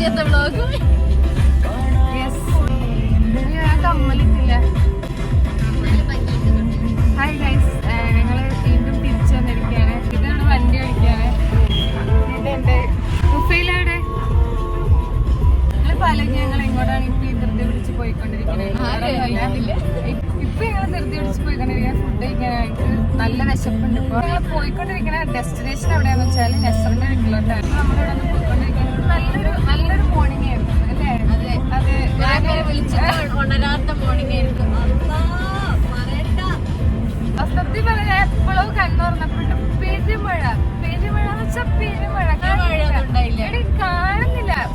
ചെയ്യാത്ത vlog. കമ്മലിട്ടില്ല. Hi guys, ഞങ്ങള് വീണ്ടും തിരിച്ചു വന്നിരിക്കുകയാണ്. ഇതാണ് വണ്ടി ഓടിക്കാണ്. ഇതെന്റെ മുഫയിലവിടെ ഞങ്ങൾ എങ്ങോട്ടാണ് ഇപ്പൊ ഈ ധൃതി പിടിച്ച് പോയിക്കൊണ്ടിരിക്കുന്നത്. ഇപ്പൊ ഞങ്ങൾ ധൃതി പിടിച്ച് പോയിക്കൊണ്ടിരിക്കുന്ന ഫുഡ് കഴിക്കാനായിട്ട് നല്ല വിശപ്പുണ്ട്. ഇപ്പൊ ഞങ്ങൾ പോയിക്കൊണ്ടിരിക്കുന്ന ഡെസ്റ്റിനേഷൻ എവിടെയാന്ന് വെച്ചാൽ നെസറിന്റെ വീട്ടിലോട്ടാണ്. നമ്മളിവിടെ നിന്ന് പോയിക്കൊണ്ടിരിക്കുന്നത് നല്ലൊരു മോർണിംഗ് ആയിരുന്നു അല്ലേ? അതെ, ഞാൻ വിളിച്ചിട്ട് ഉണരാത്ത മോർണിംഗ് ആയിരുന്നു. സത്യം പറഞ്ഞാൽ എപ്പോഴും കണ്ണുറന്നപ്പോഴും പെരുമഴ എന്ന് വെച്ചാൽ പെരുമഴ കാണുന്നില്ല.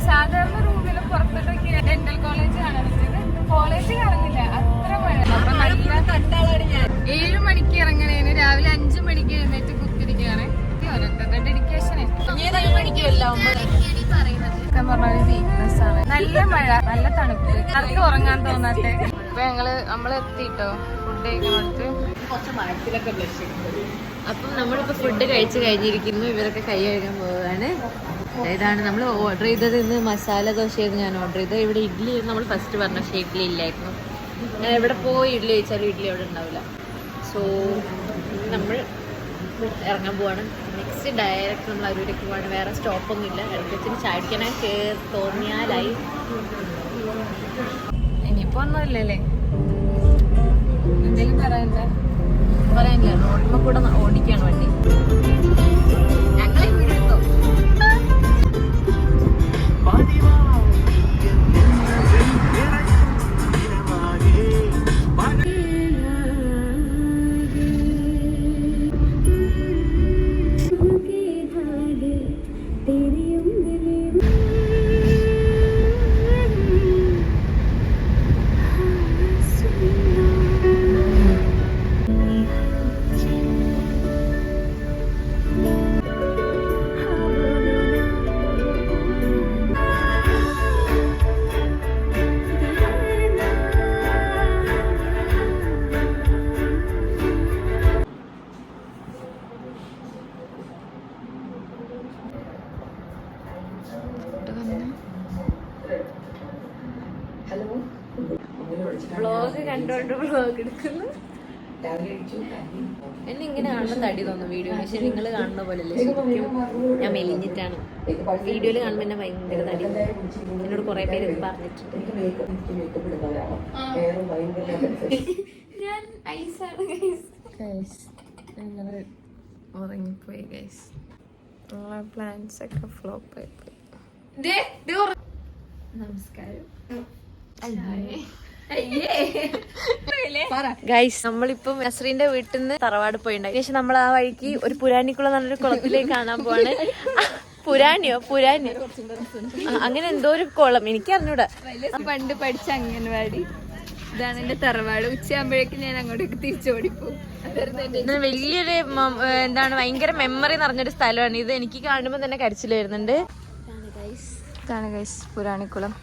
സാധാരണ റൂമിലും പുറത്തോട്ടൊക്കെ ഡെന്റൽ കോളേജ് കാണാൻ പറ്റിയത്, കോളേജ് കാണുന്നില്ല, അത്ര മഴ. അപ്പൊ നല്ല 7 മണിക്ക് ഇറങ്ങണേന് രാവിലെ 5 മണിക്ക് എഴുന്നേറ്റ് കുത്തിരിക്കുകയാണ്. ഓരോരുത്തരുടെ ഡെഡിക്കേഷൻ പറഞ്ഞൊരു വീക്ക്നെസ് ആണ്. നല്ല മഴ, നല്ല തണുപ്പ്, ആർക്കും ഉറങ്ങാൻ തോന്നാത്തെ. ഇപ്പൊ നമ്മൾ എത്തിട്ടോ ഫുഡ് കഴിക്കണോടത്ത്. അപ്പം നമ്മളിപ്പോ ഫുഡ് കഴിച്ച് കഴിഞ്ഞിരിക്കുന്നു. ഇവരൊക്കെ കൈ കഴുകാൻ പോവുകയാണ്. ഇതാണ് നമ്മൾ ഓർഡർ ചെയ്തത്. ഇന്ന് മസാല ദോശയായിരുന്നു ഞാൻ ഓർഡർ ചെയ്തത്. ഇവിടെ ഇഡ്ഡലി നമ്മൾ ഫസ്റ്റ് പറഞ്ഞ പക്ഷേ ഇഡ്ഡലി ഇല്ലായിരുന്നു. ഞാൻ എവിടെ പോയി ഇഡ്ഡലി കഴിച്ചാലും ഇഡ്ഡലി അവിടെ ഉണ്ടാവില്ല. സോ നമ്മൾ ഇറങ്ങാൻ പോവാണ്. നെക്സ്റ്റ് ഡയറക്റ്റ് നമ്മൾ അരൂരേക്ക് പോവാണ്. വേറെ സ്റ്റോപ്പൊന്നും ഇല്ല. ഇടയ്ക്ക് ചാടിക്കാനായി തോന്നിയാലായി. ഇനിയിപ്പോ ഒന്നുമില്ലല്ലേ? എന്തെങ്കിലും പറയാനില്ല. റോഡിൽ കൂടെ ഓടിക്കാണ് വണ്ടി. ഞങ്ങളെ വീട് എടുത്തോ. വ്ളോഗ് കണ്ടോണ്ട് വ്ളോഗ് എടുക്കുന്നു. എന്നെ ഇങ്ങനെ കാണുന്ന തടി തോന്നുന്നു വീഡിയോ. പക്ഷെ നിങ്ങൾ കാണുന്ന പോലെയല്ലേ, ശരിക്കും ഞാൻ മെലിഞ്ഞിട്ടാണ്. വീഡിയോയിൽ കാണുമ്പോൾ എന്നെ ഭയങ്കര തടി. എന്നോട് കുറെ പേര് ഇത് പറഞ്ഞിട്ടുണ്ട്. ഞാൻ ഐസാണ് ഞങ്ങള് ഉറങ്ങിപ്പോയി ഗൈസ്. നമ്മളെ പ്ലാൻസ് ഒക്കെ ഫ്ലോപ്പ് ആയിപ്പോയി. നമസ്കാരം. ഗൈസ്, നമ്മളിപ്പം നസ്രീന്റെ വീട്ടിൽ നിന്ന് തറവാട് പോയിണ്ടായി. ശേഷം നമ്മൾ ആ വഴിക്ക് ഒരു പുരാണിക്കുളം നല്ലൊരു കുളത്തിലേക്ക് കാണാൻ പോവാണ്. പുരാണിയോ അങ്ങനെ എന്തോ ഒരു കുളം, എനിക്ക് അറിഞ്ഞൂടാ. പണ്ട് പഠിച്ച അംഗൻവാടി ഇതാണ് എന്റെ തറവാട്. ഉച്ചയാകുമ്പോഴേക്കും ഞാൻ അങ്ങോട്ടേക്ക് തിരിച്ചോടിപ്പോ. വലിയൊരു എന്താണ് ഭയങ്കര മെമ്മറി നിറഞ്ഞൊരു സ്ഥലമാണ് ഇത്. എനിക്ക് കാണുമ്പോൾ തന്നെ കരച്ചിൽ വരുന്നുണ്ട്. ഇതാണ് ഗൈസ് പുരാണിക്കുളം.